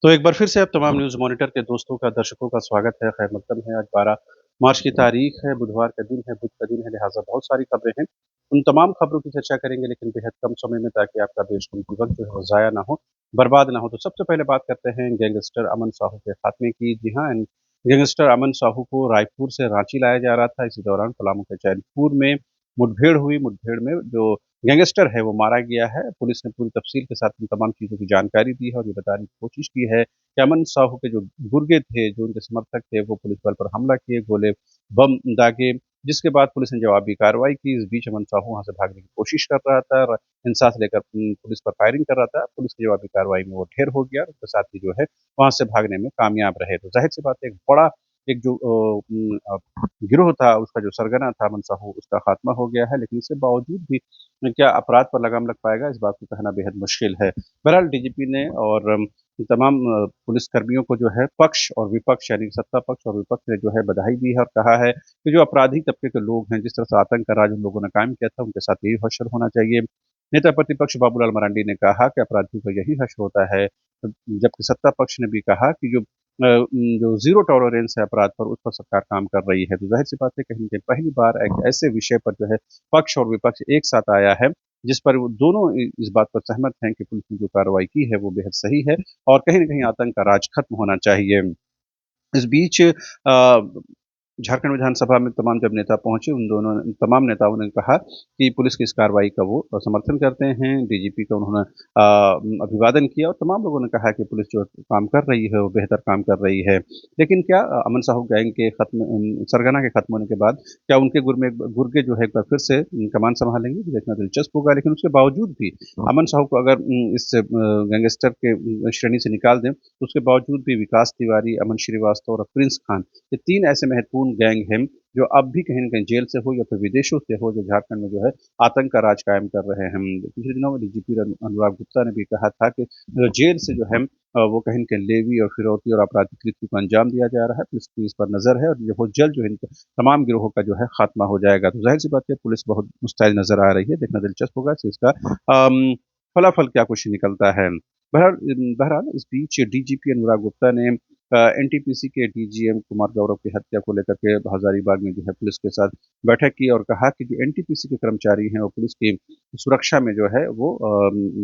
तो एक बार फिर से आप तमाम न्यूज़ मॉनिटर के दोस्तों का, दर्शकों का स्वागत है, खैर मकदम है। आज 12 मार्च की तारीख है, बुधवार का दिन है, बुध का दिन है, लिहाज़ा बहुत सारी खबरें हैं। उन तमाम खबरों की चर्चा करेंगे लेकिन बेहद कम समय में ताकि आपका बेशकीमती वक़्त जो है वो ज़ाया ना हो, बर्बाद ना हो। तो सबसे पहले बात करते हैं गैंगस्टर अमन साहू के खात्मे की। जी हाँ, गैंगस्टर अमन साहू को रायपुर से रांची लाया जा रहा था। इसी दौरान पलामू के चैनपुर में मुठभेड़ हुई। मुठभेड़ में जो गैंगस्टर है वो मारा गया है। पुलिस ने पूरी तफ़सील के साथ इन तमाम चीज़ों की जानकारी दी है और ये बताने की कोशिश की है कि अमन साहू के जो गुर्गे थे, जो उनके समर्थक थे, वो पुलिस बल पर हमला किए, गोले बम दागे, जिसके बाद पुलिस ने जवाबी कार्रवाई की। इस बीच अमन साहू वहाँ से भागने की कोशिश कर रहा था और इंसास लेकर पुलिस पर फायरिंग कर रहा था। पुलिस की जवाबी कार्रवाई में वो ढेर हो गया और उसके साथी जो है, वहाँ से भागने में कामयाब रहे। तो ज़ाहिर-सी बात है, एक बड़ा एक जो गिरोह था, उसका जो सरगना था अमन साहू, उसका खात्मा हो गया है। लेकिन इसके बावजूद भी क्या अपराध पर लगाम लग पाएगा, इस बात को कहना बेहद मुश्किल है। बहरहाल डीजीपी ने और तमाम पुलिसकर्मियों को जो है पक्ष और विपक्ष यानी सत्ता पक्ष और विपक्ष ने जो है बधाई दी है और कहा है कि जो अपराधी तबके के लोग हैं, जिस तरह से आतंक का राज उन लोगों ने कायम किया था, उनके साथ यही हश्र होना चाहिए। नेता प्रतिपक्ष बाबूलाल मरांडी ने कहा कि अपराधियों का यही हश्र होता है, जबकि सत्ता पक्ष ने भी कहा कि जो ज़ीरो टॉलरेंस है अपराध पर, उस पर सरकार काम कर रही है। तो ज़ाहिर-सी बात है, कहीं न कहीं पहली बार एक ऐसे विषय पर जो है पक्ष और विपक्ष एक साथ आया है, जिस पर वो दोनों इस बात पर सहमत हैं कि पुलिस ने जो कार्रवाई की है वो बेहद सही है और कहीं न कहीं आतंक का राज खत्म होना चाहिए। इस बीच झारखंड विधानसभा में तमाम जब नेता पहुँचे, उन दोनों तमाम नेताओं ने कहा कि पुलिस की इस कार्रवाई का वो समर्थन करते हैं। डीजीपी का उन्होंने अभिवादन किया और तमाम लोगों ने कहा कि पुलिस जो काम कर रही है, वो बेहतर काम कर रही है। लेकिन क्या अमन साहू गैंग के सरगना के खत्म होने के बाद क्या उनके गुर्गे जो है एक बार फिर से कमान सँभालेंगे? ये देखना दिलचस्प होगा। लेकिन उसके बावजूद भी अमन साहू को अगर इस गैंगस्टर के श्रेणी से निकाल दें, तो उसके बावजूद भी विकास तिवारी, अमन श्रीवास्तव और प्रिंस खान, ये 3 ऐसे महत्वपूर्ण गैंग हैं, जो अब भी कहीं न कहीं जेल से हो या फिर विदेशों से हो, जो झारखंड में जो है आतंक का राज कायम कर रहे हैं। पिछले दिनों डीजीपी अनुराग गुप्ता ने भी कहा था कि जेल से जो है वो कहीं न कहीं लेवी और फिरौती और आपराधिक कृत्यों को अंजाम दिया जा रहा है। पुलिस की इस पर नज़र है और ये बहुत जल्द जो है इन तमाम गिरोहों का जो है खात्मा हो जाएगा। तो ज़ाहिर-सी बात है, पुलिस बहुत मुस्तैद नज़र आ रही है। देखना दिलचस्प होगा कि इसका फलाफल क्या कुछ निकलता है। बहरहाल इस बीच डीजीपी अनुराग गुप्ता ने एनटीपीसी के डीजीएम कुमार गौरव की हत्या को लेकर के हजारीबाग में जो है पुलिस के साथ बैठक की और कहा कि जो एनटीपीसी के कर्मचारी हैं वो पुलिस की सुरक्षा में जो है वो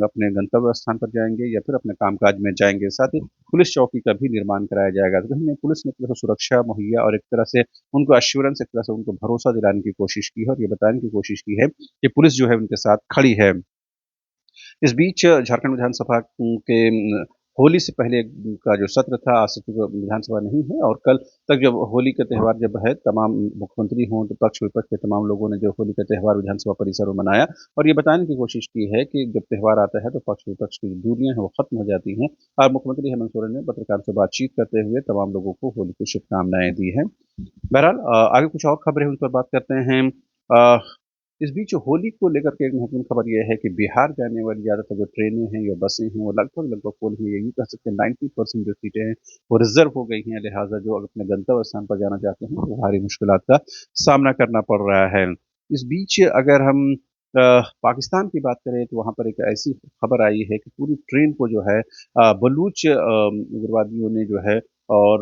अपने गंतव्य स्थान पर जाएँगे या फिर अपने कामकाज में जाएँगे। साथ ही पुलिस चौकी का भी निर्माण कराया जाएगा। तो कहीं न पुलिस ने एक तरह से सुरक्षा मुहैया और एक तरह से उनको एश्योरेंस, एक तरह से उनको भरोसा दिलाने की कोशिश की है और ये बताने की कोशिश की है कि पुलिस जो है उनके साथ खड़ी है। इस बीच झारखंड विधानसभा के होली से पहले का जो सत्र था, आज से तो विधानसभा नहीं है और कल तक जब होली का त्योहार जब है, तमाम मुख्यमंत्री हों तो पक्ष-विपक्ष के तमाम लोगों ने जो होली का त्योहार विधानसभा परिसर में मनाया और ये बताने की कोशिश की है कि जब त्योहार आता है तो पक्ष-विपक्ष की जो दूरियाँ हैं वो खत्म हो जाती हैं और मुख्यमंत्री हेमंत सोरेन ने पत्रकारों से बातचीत करते हुए तमाम लोगों को होली की शुभकामनाएँ दी हैं। बहरहाल आगे कुछ और खबरें हैं उन पर बात करते हैं। अ, इस बीच होली को लेकर के एक महत्वपूर्ण खबर ये है कि बिहार जाने वाली ज़्यादातर जो ट्रेनें हैं या बसें हैं वो लगभग फुल हुई है। यूँ कह सकते हैं 90% जो सीटें हैं वो रिज़र्व हो गई हैं, लिहाज़ा जो अपने गंतव्य स्थान पर जाना चाहते हैं वो भारी मुश्किलात का सामना करना पड़ रहा है। इस बीच अगर हम पाकिस्तान की बात करें तो वहाँ पर एक ऐसी खबर आई है कि पूरी ट्रेन को जो है बलूच उग्रवादियों ने जो है और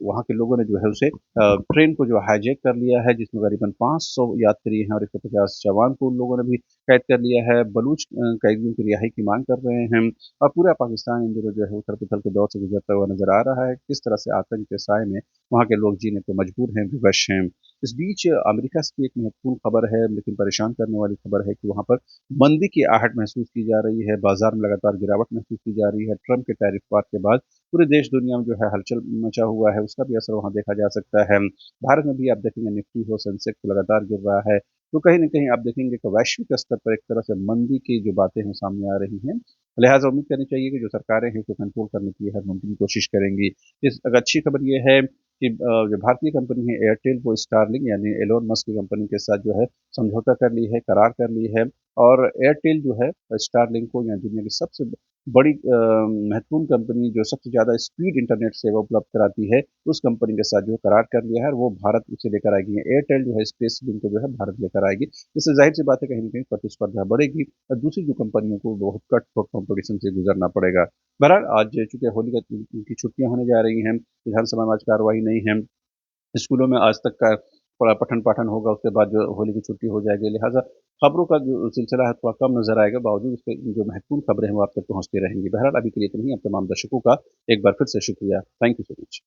वहाँ के लोगों ने जो है उसे ट्रेन को जो हाईजैक कर लिया है, जिसमें करीबन 500 यात्री हैं और 150 जवान को उन लोगों ने भी कैद कर लिया है। बलूच कैदियों की रिहाई की मांग कर रहे हैं और पूरा पाकिस्तान इन दिनों जो है उथल-पुथल के दौर से गुजरता हुआ नज़र आ रहा है। किस तरह से आतंक के साए में वहाँ के लोग जीने को मजबूर हैं, विवश हैं। इस बीच अमेरिका से भी एक महत्वपूर्ण खबर है, लेकिन परेशान करने वाली खबर है कि वहाँ पर मंदी की आहट महसूस की जा रही है, बाज़ार में लगातार गिरावट महसूस की जा रही है। ट्रंप के टैरिफ वार के बाद पूरे देश दुनिया में जो है हलचल मचा हुआ है, उसका भी असर वहाँ देखा जा सकता है। भारत में भी आप देखेंगे निफ्टी हो, सेंसेक्स लगातार गिर रहा है। तो कहीं न कहीं आप देखेंगे कि वैश्विक स्तर पर एक तरह से मंदी की जो बातें हैं सामने आ रही हैं। लिहाज़ा उम्मीद करनी चाहिए कि जो सरकारें हैं इसको कंट्रोल करने की हर मुमकिन कोशिश करेंगी। इस एक अच्छी खबर ये है कि जो भारतीय कंपनी है एयरटेल वो स्टारलिंक यानी एलोन मस्क की कंपनी के साथ जो है समझौता कर ली है, करार कर ली है और एयरटेल जो है स्टारलिंक को या दुनिया की सबसे बड़ी महत्वपूर्ण कंपनी जो सबसे ज़्यादा स्पीड इंटरनेट सेवा उपलब्ध कराती है, उस कंपनी के साथ जो है करार कर लिया है और वो भारत इसे लेकर आएगी। एयरटेल जो है स्पेस लिंक को जो है भारत लेकर आएगी। इससे ज़ाहिर-सी बात है कहीं न कहीं प्रतिस्पर्धा बढ़ेगी और दूसरी जो कंपनियों को बहुत कट थ्रोट कॉम्पिटिशन से गुज़रना पड़ेगा। बहरहाल आज चूँकि होली का की छुट्टियाँ होने जा रही हैं, विधानसभा में आज कार्यवाही नहीं है। स्कूलों में आज तक का थोड़ा पठन-पाठन होगा, उसके बाद जो होली की छुट्टी हो जाएगी, लिहाज़ा खबरों का जो सिलसिला है थोड़ा कम नज़र आएगा, बावजूद उसके जो महत्वपूर्ण खबरें हैं वो आप तक पहुँचती रहेंगी। बहरहाल अभी के लिए इतना ही, अब तमाम दर्शकों का एक बार फिर से शुक्रिया। Thank you so much.